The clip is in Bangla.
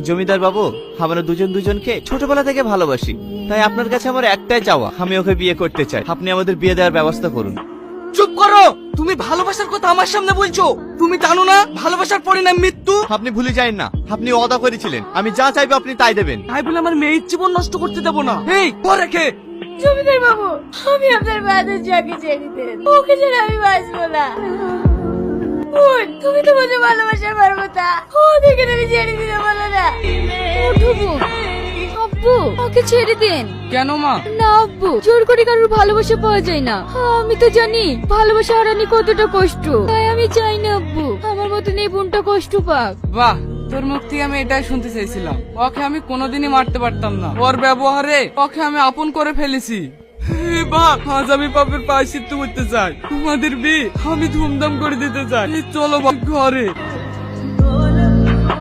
জমিদার বাবু, আমরা দুজন দুজনকে ছোটবেলা থেকে ভালোবাসি, তাই আপনার কাছে আমার একটাই চাওয়া, আমি ওকে বিয়ে করতে চাই। আপনি আমাদের বিয়ে দেওয়ার ব্যবস্থা করুন। চুপ করো, তুমি ভালোবাসার কথা আমার সামনে বলছো? তুমি জানো না ভালোবাসার পরিণাম মৃত্যু? আপনি ভুলে যায়েন না, আপনি ওয়াদা করেছিলেন আমি যা চাইবো আপনি তাই দেবেন। তাই বলে আমার মেয়ের জীবন নষ্ট করতে দেবো না। এই ও রেখে জমিদার বাবু, আমি আপনার বাদের যাকে ছেড়ে দেন, ওকে ছাড়া আমি বাঁচবো না। বোন, তুমি তো বলে ভালোবাসার পারবো তা, ও দেখে তুমি ছেড়ে দিতে বলো না। ওঠো বোন। আব্বু, ওকে ছেড়ে দেন। কেন মা? না আব্বু, জোর করে কারোর ভালোবাসা পাওয়া যায় না। আমি তো জানি ভালোবাসা হারানি কতটা কষ্ট, তাই আমি চাই না আব্বু আমার মতন এই বোনটা কষ্ট পাক। বাহ, তোর মুখ থেকে আমি এটাই শুনতে চাইছিলাম। ওকে আমি কোনোদিনই মারতে পারতাম না, ওর ব্যবহারে ওকে আমি আপন করে ফেলেছি। বাপ, আজ আমি পাপের প্রায়শ্চিত্ত করতে চাই। তোমাদের বিয়ে আমি ধুমধাম করে দিতে চাই। চলো বাপ ঘরে।